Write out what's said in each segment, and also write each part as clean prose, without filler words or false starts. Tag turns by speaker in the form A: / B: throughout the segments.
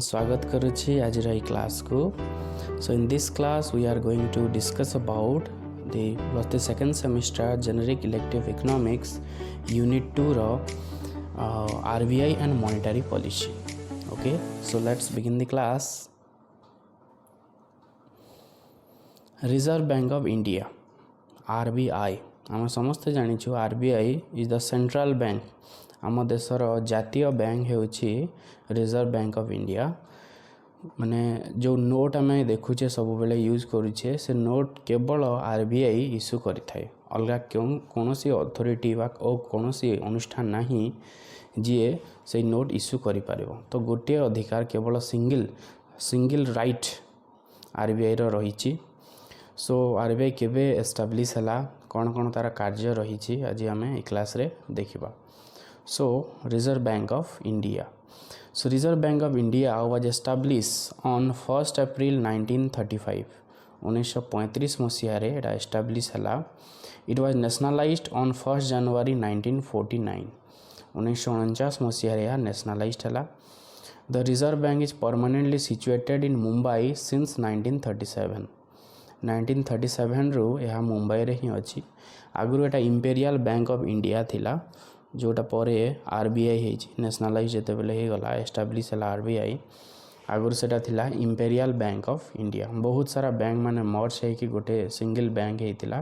A: स्वागत करुछि आज रही क्लास को। So in this class we are going to discuss about the second semester generic elective economics unit 2 ro RBI and monetary policy. Okay, so let's begin the class. Reserve Bank of India RBI आम समस्ते जानिछु RBI is the central bank आम देशर जातीय bank होछि reserve bank of India. माने जो note आम देखुचे सब बेले यूज करुचे से नोट केवल RBI इश्यू करिथाय, अलग कौन सी अथॉरिटी बा कौन सी अनुष्ठान नहीं जी से नोट इश्यू करि पारिबो। तो गोटे अधिकार केवल सिंगल राइट RBI रो रहिछि। सो RBI केबे एस्टाब्लिश हला, कौन कौन तार कार्य रहिछि आज आम ए क्लास रे देखिबा। So Reserve Bank of India. So Reserve Bank of India was established on 1st April 1935. 1935 मसीह रे एटा एस्टाब्लिश हला। It was nationalized on 1st January 1949. 1949 मसीह रे nationalized हला। The Reserve Bank is permanently situated in Mumbai since 1937. 1937 रू यह मुंबई रे ही अछि। आगुरु एटा imperial bank of India थिला जोटा पर RBI नेशनलाइज जेते बेले हे गला एस्टाब्लिश हला RBI। आगुर सेटा थिला इंपेरियल बैंक ऑफ इंडिया। बहुत सारा बैंक माने मर्ज है कि गोटे सिंगल बैंक हेतिला,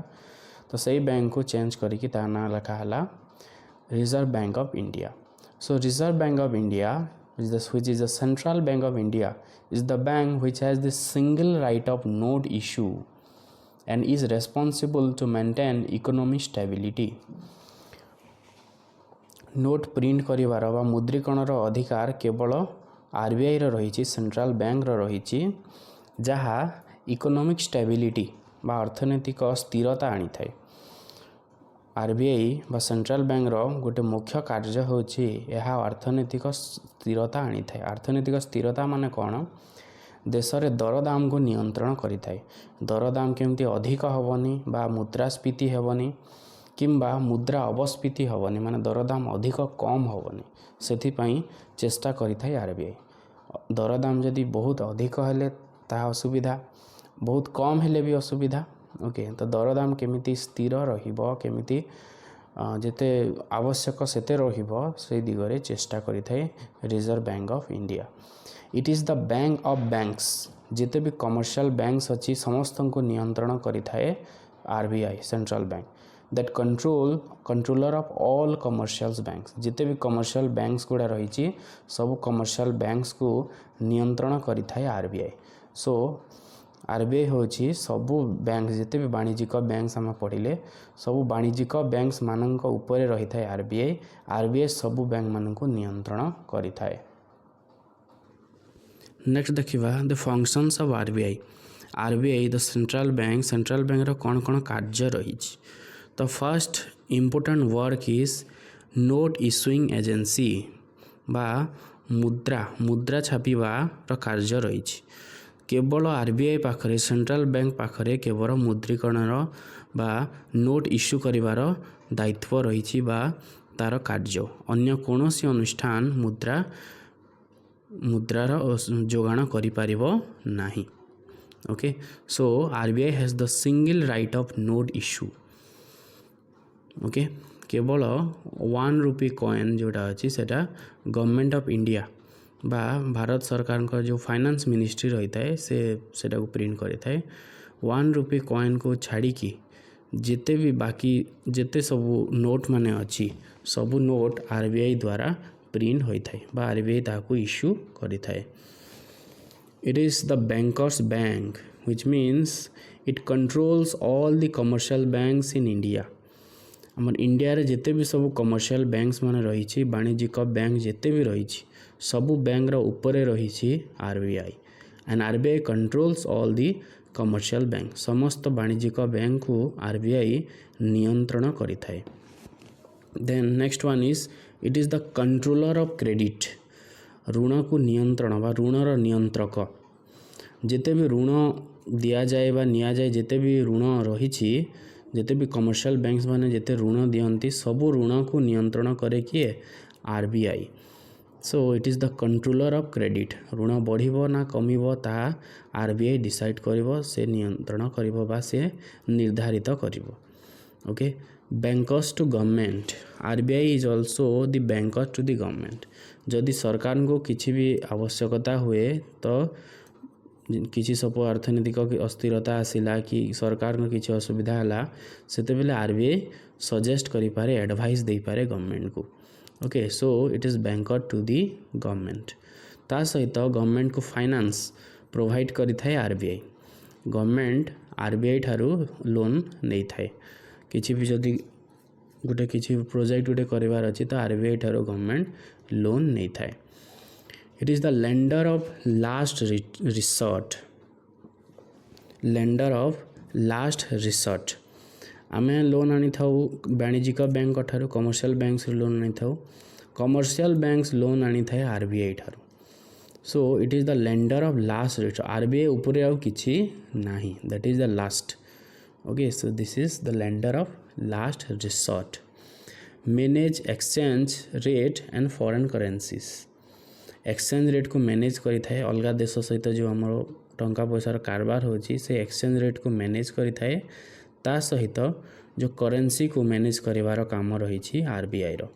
A: तो सही बैंक को चेंज करी कि ता ना लिखा हला reserve bank of India. So reserve bank of India which is the central bank of India is the bank which has the single right of note issue and is responsible to maintain economic stability. Note print करिवार बा मुद्रीकरण अधिकार केवल RBI रो रही, central bank रो रही, जहा economic stability बा अर्थनैतिक स्थिरता आनी थाए। RBI बा सेंट्रल बैंक रो गोटे मुख्य कार्य होछि यह अर्थनैतिक स्थिरता आनी थाए। अर्थनैतिक स्थिरता माने कौन, देश रे दरदाम को नियंत्रण करि थाए। दरदाम केमती अधिक हबनी बा मुद्रास्फीति हेबनी किंबा मुद्रा अवस्फीति हेबनी, माने दरदाम अधिक कम हेबनी, से चेष्टा करि थाए RBI। दरदाम जदि बहुत अधिक हेले ता असुविधा, बहुत कम हेले भी असुविधा। ओके, तो दरदाम केमिति स्थिर रहिबो, केमिति जेते आवश्यक सेते रहिबो से दिगरे चेष्टा करि थाए reserve bank of India. It is the bank of banks, जेते भी कमर्शियल बैंक्स अछि समस्त को नियंत्रण करि थाए RBI central bank. That controller of all commercial banks, जिते भी कमर्शियल बैंक्स गुड़ा रही सब कमर्शियल बैंक्स को नियंत्रण करि थाए RBI। सो RBI होछि सबु बैंक जिते भी वाणिज्यिक बैंक्स आम पढ़िले सबु वाणिज्यिक बैंक्स मानक ऊपर रही थाए RBI सबु बैंक मानक नियंत्रण करि थाए। नेक्स्ट देखिबा the functions of RBI the central bank रो कौन कौन कार्य रही। तो first important work is note issuing agency बा मुद्रा छापिबा कार्य रही। केवल RBI पाखरे सेंट्रल बैंक पाखरे केवल मुद्रीकरण बा नोट इश्यू करिवार दायित्व रही बा तार कार्य। अन्य कोनोसी अनुष्ठान मुद्रार जोगाण करि पारिबो नाही। Okay, so RBI has the single right of note issue. Okay, केवल 1 रुपी कॉइन जोटा अच्छी सेटा गवर्नमेंट ऑफ इंडिया बा भारत सरकार का जो फाइनेंस मिनिस्ट्री रही है सेटा को प्रिंट करि थाए। 1 रुपी कॉइन को छाड़ी की जिते भी बाकी जिते सबू नोट माने अच्छी सबू नोट RBI द्वारा प्रिंट होई थाए बा RBI ताको इश्यू करि थाए। It is the bankers bank, which means it controls all the commercial banks in India. हमर इंडिया रे जिते भी सब कमर्शियल बैंक्स माने रही, वाणिज्यिक बैंक जिते भी रही सबू बैंक रो ऊपर रही RBI and RBI controls all the commercial bank. समस्त वाणिज्यिक बैंक को RBI नियंत्रण करि थाए। Then next one is it is the controller of credit, ऋण को नियंत्रण बा ऋणर नियंत्रक। जिते भी ऋण दिया जाए बा निया जाए जिते भी ऋण रही जिते भी कमर्शियल बैंक्स माने जिते ऋण दियंती सबू ऋण को नियंत्रण करे किए RBI। So it is the controller of credit ऋण बढ़िबो ना कमिबो ता आरबीआई डिसाइड करिवो से नियंत्रण करिवो बा से निर्धारित करिवो okay bankers to government RBI is also the bankers to the government जदि सरकार को किसी भी आवश्यकता हुए तो किसी सब अर्थनैतिक अस्थिरता आसला कि सरकार को किसी असुविधा है सेते बेले आरबीआई सजेस्ट करि पारे एडवाइस दे पारे गवर्नमेंट को okay so it is banker to the government ता सहित गवर्नमेंट को फाइनेंस प्रोवाइड करि थाए आरबीआई गवर्नमेंट आरबीआई ठारू लोन नहीं थाए किसी भी जदि गोटे किसी प्रोजेक्ट गोटे करिवार अछि तो आरबीआई ठारू गवर्नमेंट लोन नहीं थाए it is the lender of last resort lender of last resort आमे लोन आनी थाउ वाणिज्यिक बैंक ठारू कमर्शियल बैंक से लोन आनी थाउ कमर्शियल बैंक लोन आनी थाए आरबीआई ठारू सो it is the lender of last resort RBI ऊपर आउ किछि नाही that is the last okay so this is the lender of last resort manage exchange rate and foreign currencies exchange rate को manage करि थाए अलगा देश सहित जो हमर टंका पैसार कारबार होची से एक्सचेंज रेट को मैनेज करि थाए ता सहित जो करेंसी को मैनेज करिवार काम रही आरबीआई रो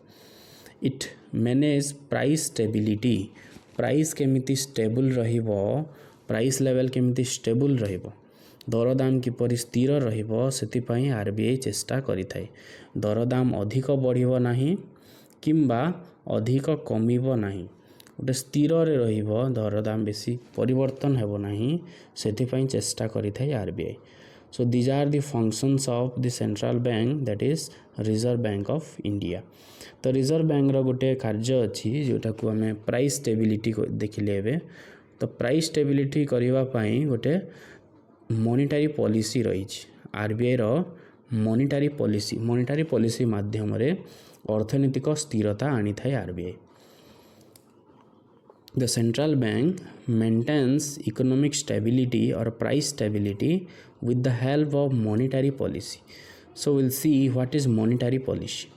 A: it manage price stability price केमिति स्टेबल रहिबो प्राइस लेवल केमिति स्टेबल रहिबो दरदाम किपरि स्थिर रहिबो सेति पई आरबीआई चेष्टा करि थाए दरदाम अधिक बढ़िबो नाही किंबा अधिक कमिबो नाही गोटे स्थिर रे रहिबो दरदाम बेसी परिवर्तन हेबो नाही सेति पई चेष्टा करि थाए RBI so these are the functions of the central bank that is reserve bank of india तो रिजर्व बैंक रो गोटे कार्य अच्छी जोटा को हमें प्राइस स्टेबिलिटी को देखिले एबे तो प्राइस स्टेबिलिटी करिवा पई गोटे मॉनिटरी पॉलिसी रही आरबीआई रो मॉनिटरी पॉलिसी माध्यम रे अर्थनैतिक स्थिरता आनी थाए RBI The central bank maintains economic stability or price stability with the help of monetary policy. So we'll see what is monetary policy.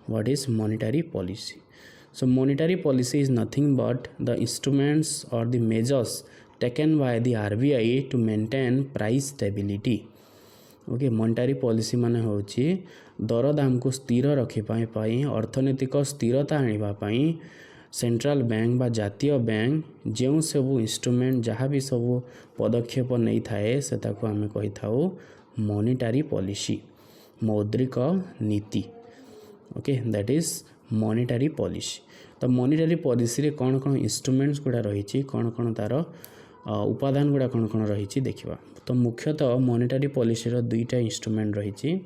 A: What is monetary policy? So monetary policy is nothing but the instruments or the measures taken by the RBI to maintain price stability. Okay monetary policy माने होची दर दाम को स्थिर रखिपा पाई अर्थनैतिक स्थिरता आनिबा पाई central bank बा जातीय bank जो सब इंस्ट्रूमेंट जहाँ भी सब पदक्षेप नहीं थाए से ताको आमे कहि थाउ मॉनिटरी पॉलिसी मौद्रिक नीति okay that is monetary policy तो मॉनिटरी पॉलिसी रे कौन कौन इंस्ट्रूमेंट्स गुड़ा रही कौन कौन तार उपादान गुड़ा कौन कौन रही देखा तो मुख्यतः मॉनिटरी पॉलिसी रो दुईटा इंस्ट्रूमेंट रही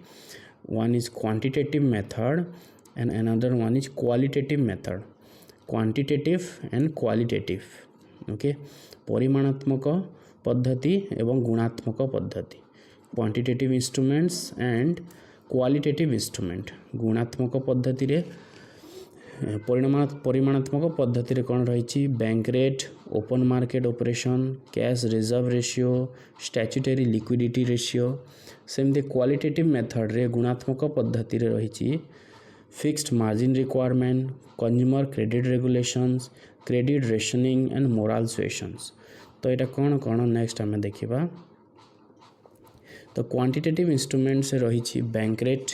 A: one is quantitative method and another one is qualitative method quantitative and qualitative okay परिमाणात्मक पद्धति एवं गुणात्मक पद्धति quantitative instruments and qualitative instrument गुणात्मक पद्धति रे परिमाणात्मक पद्धति रे कौन रही bank rate open market operation cash reserve ratio statutory liquidity ratio सेमती क्वालिटेटिव मेथड रे गुणात्मक पद्धति रे रही fixed margin requirement consumer credit regulations credit rationing and moral suasions तो यहाँ कौन कौन नेक्स्ट आम देखा तो क्वांटिटेटिव इंस्ट्रूमेंट से रही बैंक रेट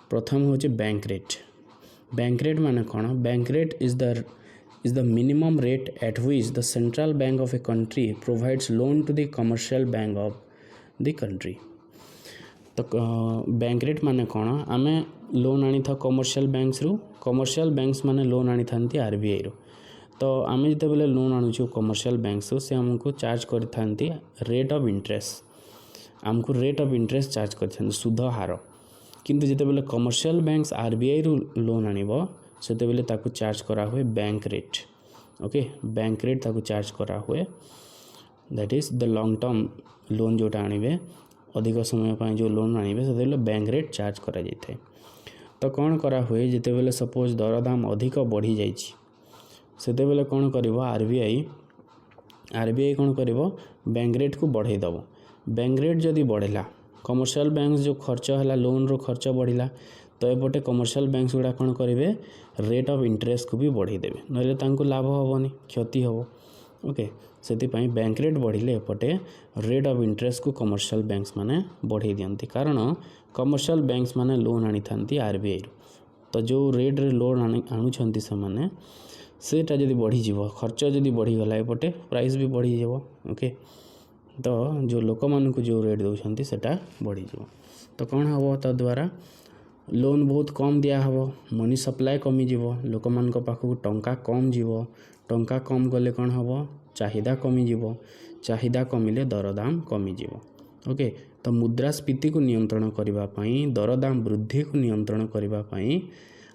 A: प्रथम हूँ बैंक रेट माने कौन bank rate is the minimum rate at which the central bank of a country provides loan to the commercial bank of the country तो बैंक रेट माने कौन आमे लोन आनी था कमर्शियल बैंक्स माने लोन आनी था आरबीआई रो तो आमे जिते बेले लोन आणुछु कमर्शियल बैंक्स से हमको चार्ज करि थांती रेट ऑफ इंटरेस्ट आमको रेट ऑफ इंटरेस्ट चार्ज करि थांती सुध हार किंतु जिते बेले कमर्शियल बैंक्स आरबीआई रो लोन आनिबो सेते बेले ताकू चार्ज करा हुए bank rate okay bank rate ताकू चार्ज करा हुए that is the long term loan जोटा आनिबे अधिक समय पाई जो लोन आनिबे से बैंक रेट चार्ज करा जाय तो कौन करा हुए जिते बेले सपोज दरदाम अधिक बढ़ी जाइछि सेते बेले कौन करिवो आरबीआई कौन करिवो बैंक रेट को बढ़ाई दबो बैंक रेट जदि बढ़ेला कमर्शियल बैंक जो खर्च है लोन रो खर्च बढ़िला तो एपटे कमर्शियल बैंक गुड़ा कौन करेंगे रेट ऑफ इंटरेस्ट को भी बढ़ी देवे ना लाभ हेनी क्षति हम ओके से बैंक रेट बढ़िले एपटे रेट ऑफ इंटरेस्ट को कमर्शियल बैंक्स माने बढ़े दियंती कारण कमर्शियल बैंक्स माने लोन आनी था आरबीआई तो जो रेट रे लोन आणुंट से माने सेटा जदि बढ़ीज खर्च जदि बढ़ीगला एपटे प्राइस भी बढ़ीज ओके तो जो लोक मानक जो रेट दौरान सेटा बढ़ीज तो कौन हम तो द्वारा लोन बहुत कम दिहब मनी सप्लाय कमिज लोक मान पाखक टंका कम जीव टंका कम गले कौन हम चाहिदा कमिज चाहिदा कमिले दरदाम कमिज ओके तो मुद्रास्फीति को नियंत्रण करने दरदाम वृद्धि को नियंत्रण करने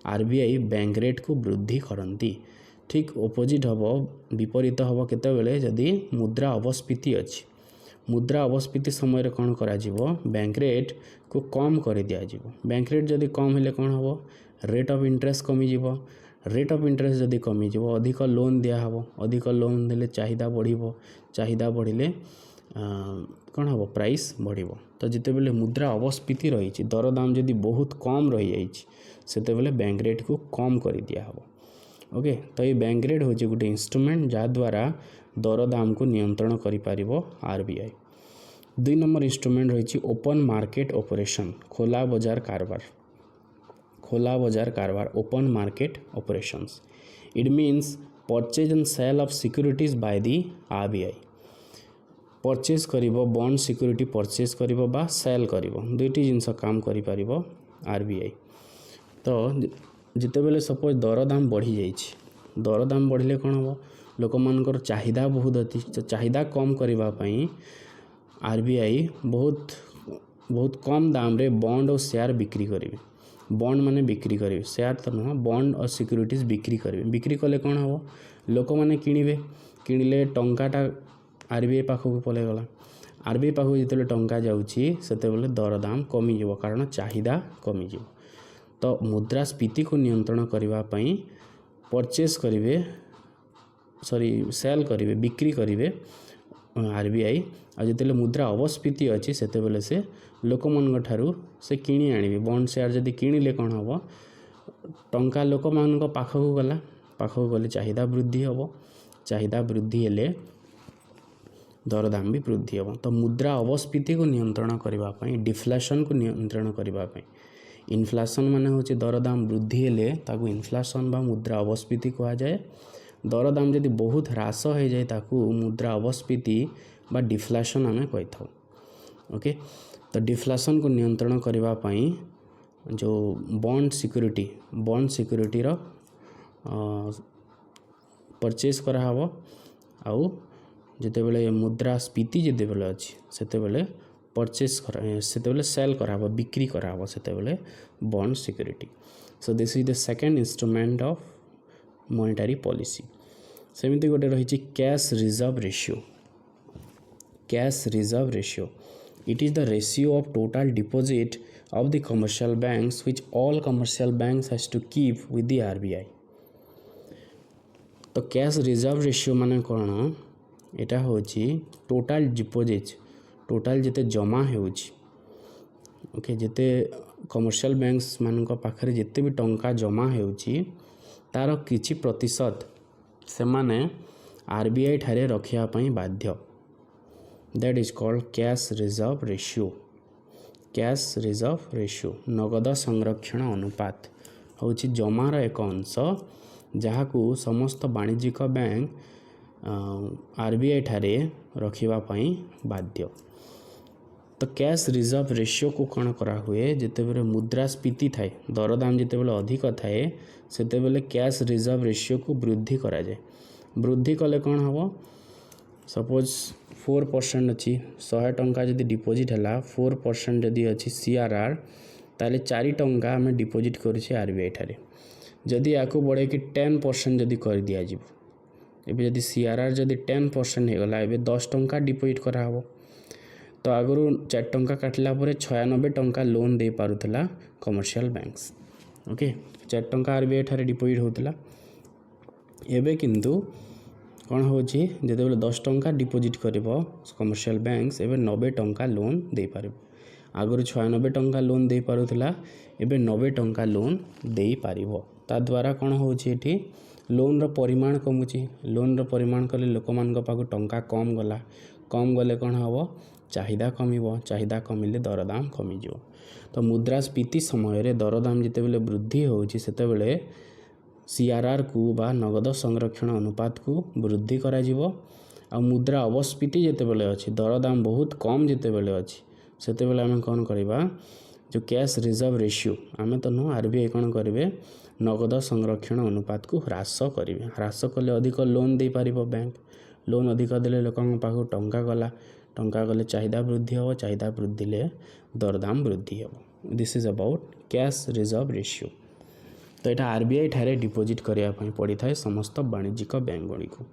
A: आरबीआई बैंक रेट को वृद्धि करती ठीक ओपोजिट हम विपरीत हम केतबेले जदि मुद्रा अपस्फीति अच्छी मुद्रा अपस्फीति समय कौन करा बैंक रेट को कम कर दिज्व बैंक रेट जदि कम हेले कौन हम रेट ऑफ इंटरेस्ट कमिज रेट ऑफ इंटरेस्ट जदि कमिज अधिक लोन दिहब अधिक लोन देले चाहिदा बढ़ चाहिदा बढ़िले कौन हम प्राइस बढ़ तो जितेबले मुद्रा अपस्फीति रही दरदाम जदि बहुत कम रही से बैंक रेट को कम कर दिहब ओके तो ये बैंक रेट हूँ गोटे इंस्ट्रूमेंट जहाद्वारा दरदाम को नियंत्रण कर आरबीआई। 2 नंबर इंस्ट्रूमेंट रही ओपन मार्केट ऑपरेशन खोला बाजार कारबार open market operations it means purchase and sale of securities by the RBI purchase करिवो बॉन्ड सिक्योरिटी परचेज करिवो बा सेल करिवो दुईटी जिनस काम करि परिवो आरबीआई तो जितेबले सपोज दरदाम बढ़ी जाइए दरदाम बढ़िले कौन हम लोक मानकर चाहिदा बहुत अच्छी चाहिदा कम करने आरबीआई बहुत कम दाम रे बॉन्ड और शेयर बिक्री करेंगे बॉन्ड माने बिक्री करेंगे शेयर तो नुह बॉन्ड और सिक्योरिटीज बिक्री करेंगे बिक्री कले कौन हम लोक मैंने किणवे किणिले टंकाटा आरबीआई पाखक पलैगला आरबीआई पाखक जिते टंका जाऊँगी से दरदाम कमिज कारण चाहिदा कमिज तो मुद्रास्फीति को नियंत्रण करने परचेज करेंगे सॉरी सेल करेंगे बिक्री करेंगे आरबीआई आ जिते मुद्रा अपस्फीति अच्छी से लोक मान ठारू से किणी आने बॉन्ड शेयर जदि किणिले कौन हम टंका लोक मान पाखक गला पाखक गले चाहिदा वृद्धि हम चाहिदा वृद्धि हेले दरदाम भी वृद्धि हम तो मुद्रा अपस्फीति को नियंत्रण करने डिफ्लेशन को नियंत्रण करने इन्फ्लेशन माने होची दरदाम वृद्धि हेले ताकू इन्फ्लेशन बा मुद्रा अपस्फीति कहा जाए दरदाम जदि बहुत ह्रास हो जाए ताकू मुद्रा अपस्फीति बा डिफ्लेशन आमे कहि थाउ ओके तो डिफ्लेशन को नियंत्रण करने जो बॉन्ड सिक्योरिटी रो परचेज करा हबो आउ जितेबले मुद्रास्फीति जितेबले अच्छी सेतेबले परचेज से सेल कराब बिक्री कराब से bond security so this is the second instrument of monetary policy सेमती गोटे रही cash reserve ratio it is the ratio of total deposit of the commercial banks which all commercial banks has to keep with the RBI तो cash reserve ratio माने कौन एटा होची total deposit total जिते जमा होची ओके जिते commercial banks मान पाखरे जिते भी टंका जमा होची तार किछि प्रतिशत से माने आरबीआई ठारे रखिया पई बाध्य that is called cash reserve ratio नगद संरक्षण अनुपात होची जमार एक अंश जहाकू समस्त वाणिज्यिक बैंक आरबीआई ठारे रखिबा पई बाध्य तो कैश रिजर्व रेशियो को कौन करा हुए जितेबले मुद्रास्फीति थाए दरदाम जितेबले अधिक थाए सेतेबले कैश रिजर्व रेशियो को वृद्धि करा जाए वृद्धि कले कौन हम सपोज 4% अच्छी 100 टंका जदि डिपोजिट है 4% जदि अच्छी सीआरआर ताले 4 टंका आम डिपोजिट करें आरबीआई ठारे जदि या बढ़े कि 10% जदि कर दिया एबे जदि सीआरआर जदि 10% होगला एबे 10 टंका डिपोजिट करा हबो तो आगु 4 टंका काटला परे 96 टंका लोन दे पारुथला कमर्शियल बैंक्स ओके 4 टंका आरबीआई ठारे डिपोजिट होतला एबे किंतु कौन होची जदि 10 टंका डिपोजिट करिवो कमर्शियल बैंक्स एबे 90 टंका लोन दे पारिबो आगुरी 96 टंका लोन दे पारुथिला एबे 90 टंका लोन दे पारिबो ता द्वारा कोन होउची एठी लोन रो परिमाण कमुची लोन रो परिमाण कले लोकमान को पाखु टंका कम गले कोन हबो चाहिदा कमिबो चाहिदा कमिले दरदाम कमी जो तो मुद्रास्फीति समय रे दरदाम जेते बेले वृद्धि होउची सेते बेले सीआरआर को बा नगद संरक्षण अनुपात को वृद्धि करा जिवो आ मुद्रा अवस्फीति जेते बेले अछि दरदाम बहुत कम जेते बेले अछि सेते बेले हम कोन करबा जो कैश रिजर्व रेशियो आमे तो नो आरबीआई कोन करबे नगद संरक्षण अनुपात को ह्रास करिवे ह्रास कले अधिक लोन दे पारिबो बैंक लोन अधिक देले लोकन पाखु टंका गले चाहिदा वृद्धि हो चाहिदा वृद्धि ले दरदाम वृद्धि हो this is about cash reserve ratio तो यहाँ आरबीआई ठारे डिपोजिट करने पड़ी था समस्त वाणिज्यिक बैंक गुड़ी को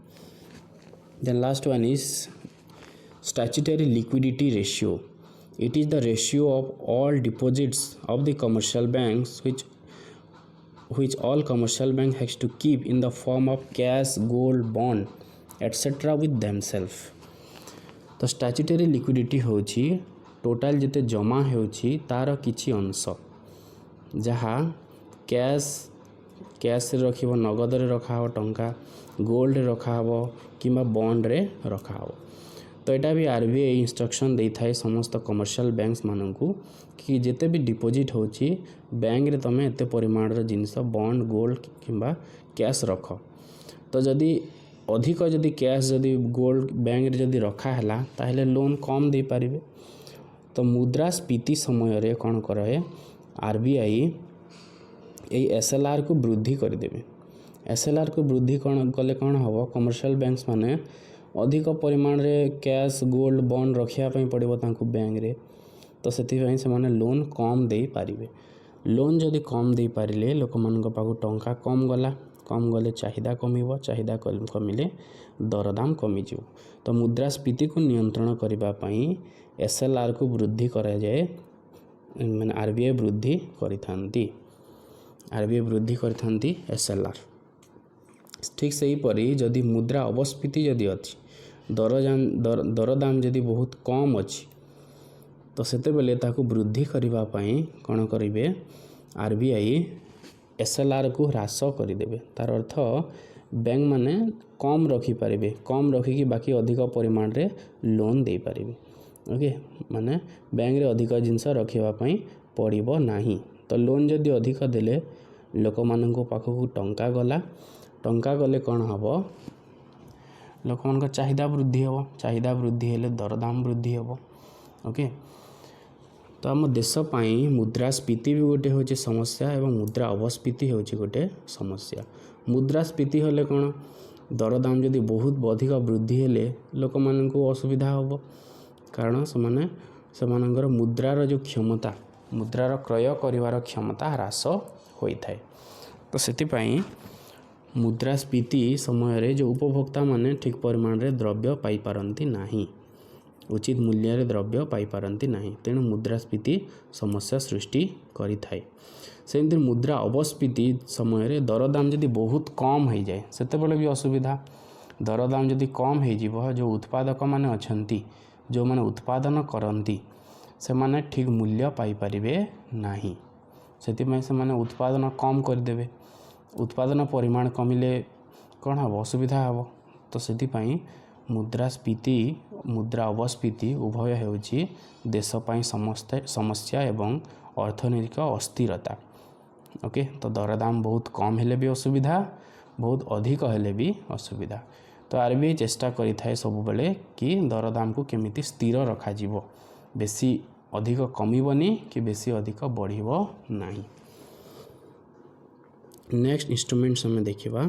A: then last one is statutory liquidity ratio it is the ratio of all deposits of the commercial banks which all commercial bank has to keep in the form of cash gold bond etc with themselves तो statutory liquidity होची total जिते जमा होची तार किछि अंश जहाँ cash रखिबो नगद रे रखा हो टंका गोल्ड रे रखा हो किंबा बॉन्ड रे रखा हो तो यहाँ भी आरबीआई इंस्ट्रक्शन दे थाए समस्त कमर्शियल बैंक्स मानू कि जिते भी डिपोजिट होची बैंक रे तमे एते परिमाण रो जिनिस बॉन्ड गोल्ड किंबा कैश रख तो जदि अधिक जदि कैश जदि गोल्ड बैंक रे जदि रखा हैला ताहले लोन कम दे पारिबे तो मुद्रास्फीति समय रे कोन करे आरबीआई ए एसएलआर को वृद्धि कर देबे एसएलआर को वृद्धि कोन कले कोन हबो कमर्शियल बैंक्स माने अधिक परिमाण रे कैश गोल्ड बॉन्ड रखिया पई पड़िबो तांको बैंक रे तो सेति पई से माने लोन कम दे पारिबे लोन जदि कम दे पारिले लोक मान को पाखु टंका कम गले चाहिदा कमिबो चाहिदा कमिले दरदाम कमी जो तो मुद्रास्फीति को नियंत्रण करबा पई एसएलआर को वृद्धि करा जाए माने आरबीआई वृद्धि करथांती एसएलआर ठीक से ही परी जदि मुद्रा अवस्फीति जदि अछि दरदाम जदि बहुत कम अछि तो सेते बेले ताकू वृद्धि करबा पई कोन करिवे आरबीआई एसएलआर को ह्रास करदेवे तार अर्थ बैंक माने कम रखी पारिबे कम रखिकी बाकी अधिक परिमाण रे लोन दे पारिबे ओके माने बैंक रे अधिक जिंस रखिबा पई पड़िबो नाही तो लोन जदि अधिक देले लोक माननको पाखकू टंका गले कौन हबो लोक मान को चाहिदा वृद्धि हेले दरदाम वृद्धि हबो ओके तो आम देश पाई मुद्रास्फीति भी गोटे होची समस्या एवं मुद्रा अवस्फीति होची गोटे समस्या मुद्रास्फीति हेले कौन दरदाम जदि बहुत अधिक वृद्धि हेले लोक माननको असुविधा हबो कारण सेमानंकर मुद्रार जो क्षमता मुद्रार क्रय करिवार क्षमता ह्रास होइथाय तो सेति पाई मुद्रास्फीति समय रे जो उपभोक्ता माने ठीक परिमाण रे द्रव्य पाई पारंती नाही उचित मूल्य रे द्रव्य पाई पारंती नाही तेणु मुद्रास्फीति समस्या सृष्टि करि थाए सेमति मुद्रा अवस्फीति समय रे दरदाम जदि बहुत कम हो जाए सेते बेले भी असुविधा दरदाम जदि कम हो जिवो जो उत्पादक माने अछंती जो माने उत्पादन करंती से माने ठीक मूल्य पाई परिबे नाही सेति में से माने उत्पादन कम कर देबे उत्पादन परिमाण कमिले कौन हम असुविधा हम तो सेति पई मुद्रास्फीति मुद्रा अवस्फीति उभय हेउची देश पई समस्या एवं अर्थनैतिक अस्थिरता ओके तो दरदाम बहुत कम हेले भी असुविधा बहुत अधिक हेले भी असुविधा तो आरबीआई चेष्टा करि थाए सब बेले कि दरदाम को केमिति स्थिर रखा जिवो बेसी अधिक कमिबनी कि बेसी अधिक बढ़िबो नाही नेक्स्ट इंस्ट्रूमेंट्स हमें देखिबा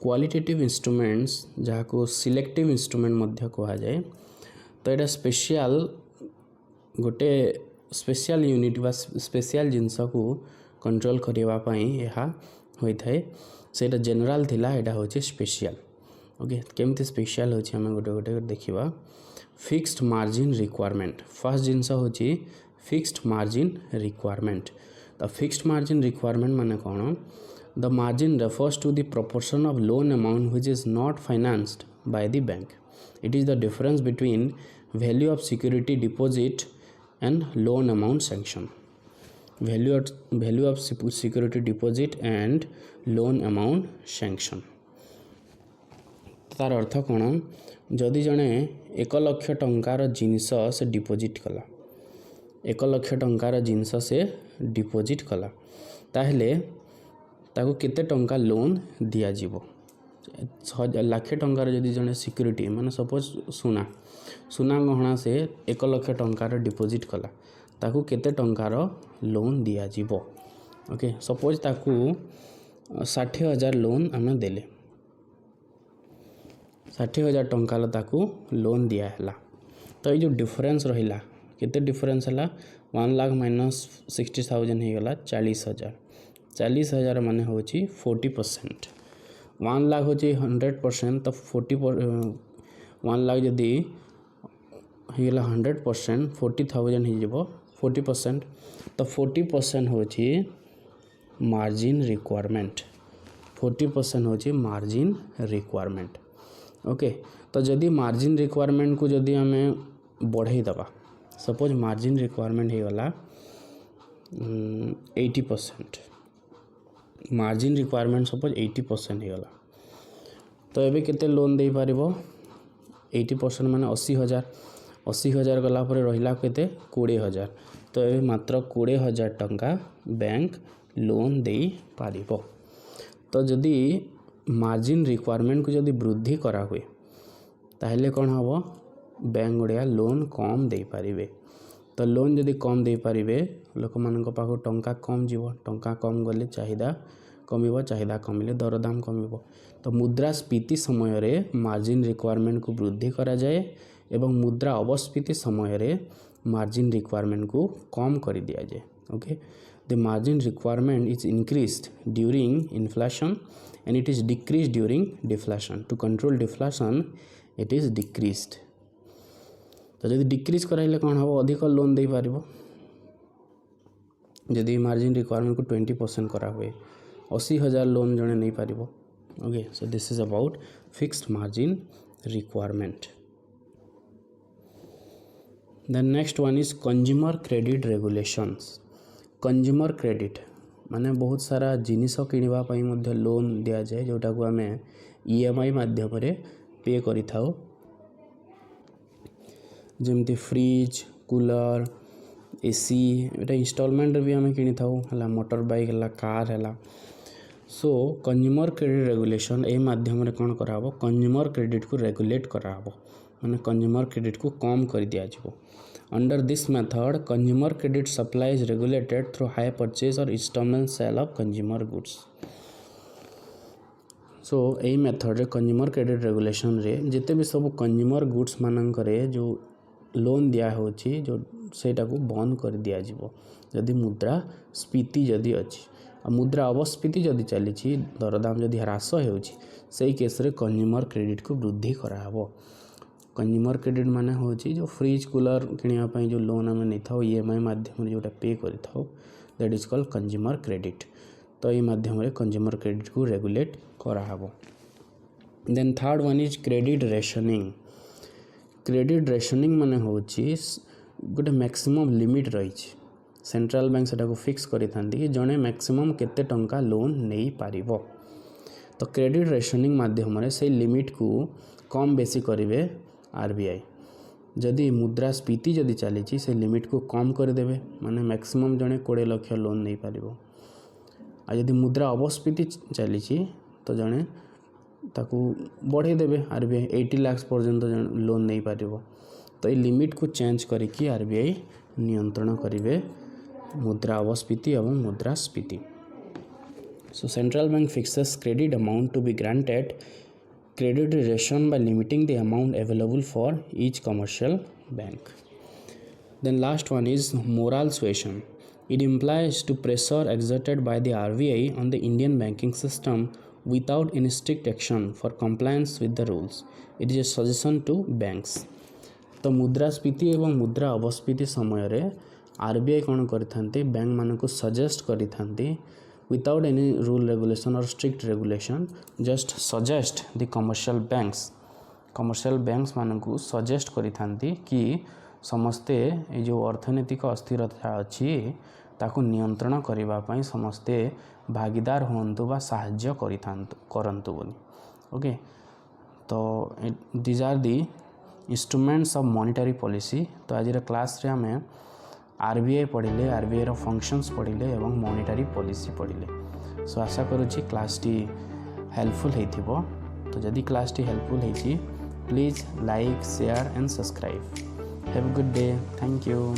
A: क्वालिटेटिव इंस्ट्रूमेंट्स जहाँ को सिलेक्टिव इंस्ट्रूमेंट मध्य कहा जाए तो यहाँ स्पेशल गोटे स्पेशल यूनिट बा स्पेशल जिनस को कंट्रोल करबा पई यह होता है सेटा जनरल थिला एटा होची स्पेशल ओके केमती स्पेशल होची हमें गोटे गोटे देखिबा फिक्स्ड मार्जिन रिक्वायरमेंट फर्स्ट जिनस होची fixed margin requirement the fixed margin requirement माने कौन the margin refers to the proportion of loan amount which is not financed by the bank. It is the difference between value of security deposit and loan amount sanction. Value of security deposit and loan amount sanction. तार अर्थ कौन जदि जड़े 1 लाख टंकार जिनस से deposit कला 1 लाख टंकार जिनस से deposit कला ताहले ताको केते टंका लोन दिया जीवो लाखे टंकार जदि जड़े सिक्यूरिटी माने सपोज सुना गहना से 1 लाख टंकार डिपोजिट कला ताको केते टंकार लोन दिया जीवो ओके सपोज ताको 60,000 लोन आम देले 60,000 टंकार ताको लोन दिया है तो ये जो डिफरेंस रहा केते डिफरेंस है 1 लाख माइनस 60,000 हो गला 40,000 माने हो 40% 1 लाख हो 100% तो 1 लाख जदि होगा 100% 40,000 हो 40% तो 40% हो मार्जिन रिक्वायरमेंट 40% हो मार्जिन रिक्वायरमेंट ओके तो जदि मार्जिन रिक्वायरमेंट को जदि आम बढ़ई दबा सपोज मार्जिन रिक्वायरमेंट हो गला 80% मार्जिन रिक्वायरमेंट सपोज 80% हो गला तो ये केते लोन दे पारिबो 80% माने 80,000 गला पर रहिला केते 20,000 तो ये मात्र 20,000 टंका बैंक लोन दे पारिबो तो जदि मार्जिन रिक्वायरमेंट को जदि वृद्धि करा हुए ताहले कौन हम बैंक गुड़िया लोन कम दे पारिबे तो लोन जदि कम दे पारिबे लोक मानक पाखु टंका कम जीवो टंका कम गले चाहिदा कमिबो चाहिदा कमिले दरदाम कमिबो तो मुद्रास्फीति समय रे मार्जिन रिक्वायरमेंट को वृद्धि करा जाए एवं मुद्रा अपस्फीति समय रे मार्जिन रिक्वायरमेंट को कम कर दिया जाए okay the margin requirement is increased during inflation and it is decreased during deflation. To control deflation it is decreased. तो जदि डिक्रीज कराइले कौन हम अधिक लोन दे पारिबो जदि मार्जिन रिक्वायरमेंट को 20% करा हुए 80,000 लोन जने नहीं पारिबो okay so this is about fixed margin requirement then next one is consumer credit regulations consumer credit माने बहुत सारा जिनिस किनिबा पई मध्ये लोन दिया जाए जोटा को आमे ईएमआई माध्यम रे पे करि थाओ जेमती फ्रिज कूलर एसी एटा इंस्टॉलमेंट भी आमे किनि थाओ हला मोटर बाइक हला कार हला सो कंज्यूमर क्रेडिट रेगुलेशन ए माध्यम रे कोन कराबो कंज्यूमर क्रेडिट को रेगुलेट कराबो माने कंज्यूमर क्रेडिट को कम कर दिया जिवो Under this method, consumer credit supply is regulated through high purchase or installment sale of consumer goods. So, यही मेथड रे कंज्यूमर क्रेडिट रेगुलेशन रे जिते भी सब कंज्यूमर गुड्स मानक जो लोन दिया होची जो सेटा को बंद कर दिया जिवो यदि मुद्रा स्फीति जदि अछि आ मुद्रा अपस्फीति जदि चली दरदाम जदि ह्रास होउची सेही केस रे कंज्यूमर क्रेडिट को वृद्धि कराहबो कंज्यूमर क्रेडिट माने होची जो फ्रिज कूलर किनिया पई जो लोन आमे नै थाओ ईएमआई माध्यम रे जोटा पे करि थाओ that is called consumer credit तो ये माध्यम रे कंज्यूमर क्रेडिट को रेगुलेट करा हबो then third one is credit rationing माने होची गोटे मैक्सिमम लिमिट रही सेंट्रल बैंक सेटा को फिक्स करि थांदी कि जणे मैक्सिमम केते टंका लोन नै पारिबो तो क्रेडिट रेशनिंग माध्यम रे से लिमिट को कम बेसी करिवे आरबीआई जदि मुद्रास्फीति जदि चली से लिमिट को कम करदेवे माने मैक्सिमम जड़े 20 लाख लोन नहीं पारिबो आ जदि मुद्रा अपस्फीति चली तो जड़े ताकू बढ़े देवे आरबीआई 80 लाख पर्यंत लोन नहीं पारिबो तो ये लिमिट को चेंज करिकी आरबीआई नियंत्रण करिवे मुद्रा अपस्फीति एवं मुद्रास्फीति so central bank fixes credit amount to be granted credit ration by limiting the amount available for each commercial bank. Then last one is moral suasion. It implies to pressure exerted by the RBI on the Indian banking system without any strict action for compliance with the rules. It is a suggestion to banks. तो मुद्रास्फीति एवं मुद्रा अपस्फीति समय रे RBI कौन करिथांती bank मानक suggest करिथांती without any rule regulation or strict regulation just suggest the commercial banks commercial banks मानकु सजेस्ट करिथांती कि समस्ते ये जो अर्थनैतिक अस्थिरता अच्छी ताकू नियंत्रण करबा पई समस्ते भागीदार हुंतु बा साहाय्य करंतु बोली। ओके, तो these are the instruments of monetary policy. तो आज क्लास रे हमें आरबीआई पढ़िले, आरबीआई रो फंक्शंस पढ़िले एवं मॉनेटरी पॉलिसी पढ़िले। सो आशा करूची क्लास टी हेल्पफुल हेथिबो। तो जदि क्लास टी हेल्पफुल हेची please like share and subscribe. Have a good day. Thank you.